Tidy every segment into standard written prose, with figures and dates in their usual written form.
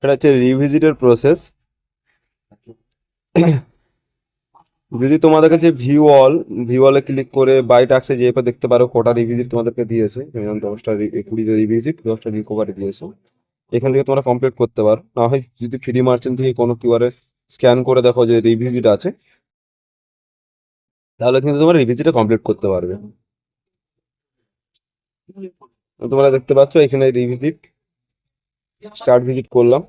এটা হচ্ছে রিভিজিটের প্রসেস। যদি তোমাদের কাছে ভিউ অলে ক্লিক করে বাই টাস্কে যে দেখতে পারো কটা রিভিজিট তোমাদেরকে দিয়েছে, যেমন 10টা 20টা রিভিজিট, 10টা রিকভারি দিয়েছে। এখান থেকে তোমরা কমপ্লিট করতে পারো। না হয় যদি ফ্রি মার্চেন্ট থেকে কোনো কিউআর স্ক্যান করে দেখো যে রিভিজিট আছে, তাহলে কিন্তু তোমরা রিভিজিটটা কমপ্লিট করতে পারবে। তো তোমরা দেখতে পাচ্ছ এখানে রিভিজিট, স্টার্ট ভিজিট করলাম।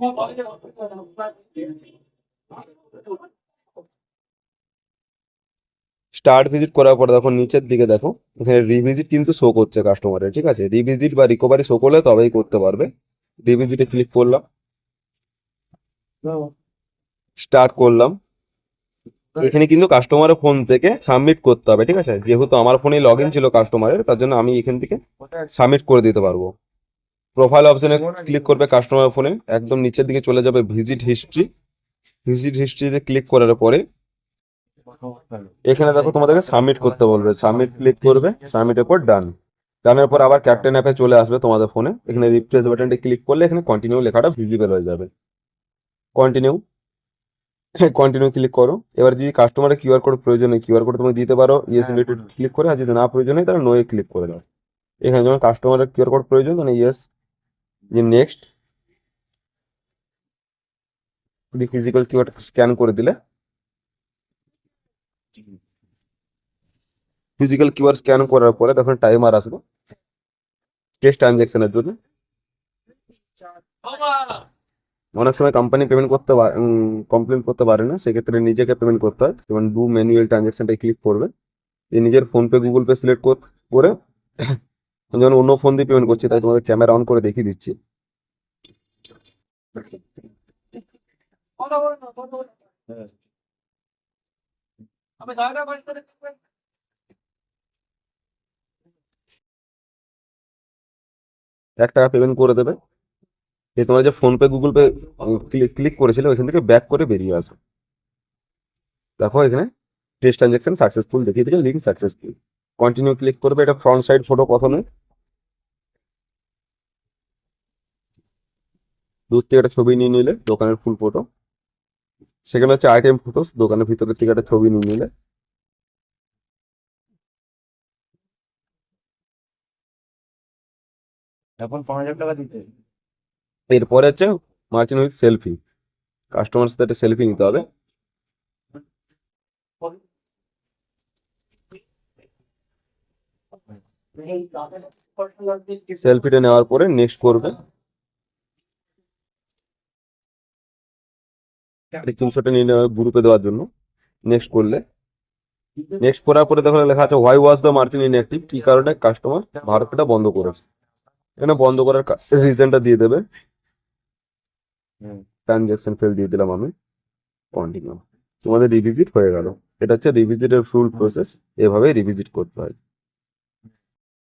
স্টার্ট ভিজিট করার পর দেখো নিচের দিকে দেখো এখানে রিভিজিট কিন্তু শো করছে কাস্টমারের, ঠিক আছে? রিভিজিট বা রিকভারি শো করলে তবেই করতে পারবে। রিভিজিটে ক্লিক করলাম, স্টার্ট করলাম। এখানে কিন্তু কাস্টমারের ফোন থেকে সাবমিট করতে হবে, ঠিক আছে? যেহেতু আমার ফোনে লগ ইন ছিল কাস্টমারের, তার জন্য আমি এখান থেকে সাবমিট করে দিতে পারবো। প্রোফাইল অপশনে ক্লিক করবে কাস্টমার ফোনে, একদম নিচের দিকে চলে যাবে ভিজিট হিস্ট্রি। ভিজিট হিস্ট্রিতে ক্লিক করার পরে এখানে দেখো তোমাদেরকে সাবমিট করতে বলবে, সাবমিট ক্লিক করবে, সাবমিটের পর ডান। ডানের পর আবার ক্যাপ্টেন অ্যাপে চলে আসবে তোমাদের ফোনে। এখানে রিফ্রেশ বাটনটা ক্লিক করলে এখানে কন্টিনিউ লেখাটা ভিজিবল হয়ে যাবে। কন্টিনিউ কন্টিনিউ ক্লিক করো। এবার যদি কাস্টমারের কিউআর কোড প্রয়োজন হয়, কিউআর কোড তুমি দিতে পারো ইয়েস ইনভিটেড ক্লিক করে, আর যদি না প্রয়োজন হয় তাহলে নো এ ক্লিক করে দাও। এখানে যখন কাস্টমারের কিউআর কোড প্রয়োজন তাহলে ইয়েস, যে নেক্সট, ফিজিক্যাল কিউআর স্ক্যান করে দিলে, ফিজিক্যাল কিউআর স্ক্যান করার পরে তখন টাইমার আসবে টেস্ট ট্রানজ্যাকশনের জন্য। অনেক সময় কোম্পানি পেমেন্ট করতে কমপ্লেন করতে পারে না, সেক্ষেত্রে নিজেকে পেমেন্ট করতে হয়। যেমন ডু ম্যানুয়াল ট্রানজ্যাকশনটা ক্লিক করবে, এই নিজের ফোনপে গুগল পে সিলেক্ট করে যেমন অন্য ফোন দিয়ে পেমেন্ট করছি, তাই তোমাদের ক্যামেরা অন করে দেখিয়ে দিচ্ছি। ৳1 পেমেন্ট করে দেবে। এই তোমরা যে ফোনপে গুগল পে ক্লিক করেছিলে ওইখান থেকে ব্যাক করে বেরিয়ে আসো। দেখো এখানে টেস্ট ট্রানজ্যাকশন সাকসেসফুল দেখিয়ে দিচ্ছে, লিঙ্ক সাকসেসফুল। কন্টিনিউ ক্লিক করবে। এটা ফ্রন্ট সাইড ফটো, প্রথমে দূর থেকে একটা ছবি নিয়ে নিলে দোকানের ফুল ফটো। সেখানে হচ্ছে আইটেম ফটোস, দোকানের ভিতরের থেকে একটা ছবি নিয়ে নিলে। এখন 5,000 টাকা দিতে। এরপরে হচ্ছে মার্চেন্ট উইথ সেলফি, কাস্টমার সাথে একটা সেলফি নিতে হবে। সেলফিটা নেওয়ার পরে নেক্সট করবে, স্ক্রিনশটটা নিয়ে নেওয়া গ্রুপে দেওয়ার জন্য। নেক্সট করলে, নেক্সট করার পরে দেখো লেখা আছে why was the merchant inactive, কি কারণে কাস্টমার ভারত পেটা বন্ধ করেছে। এখানে বন্ধ করার রিজনটা দিয়ে দেবে। ট্রানজ্যাকশন ফেল দিয়ে দিলাম আমি, কন্টিনিউ। তোমাদের রিভিজিট হয়ে গেল। এটা হচ্ছে রিভিজিটের ফুল প্রসেস, এভাবে রিভিজিট করতে হয়।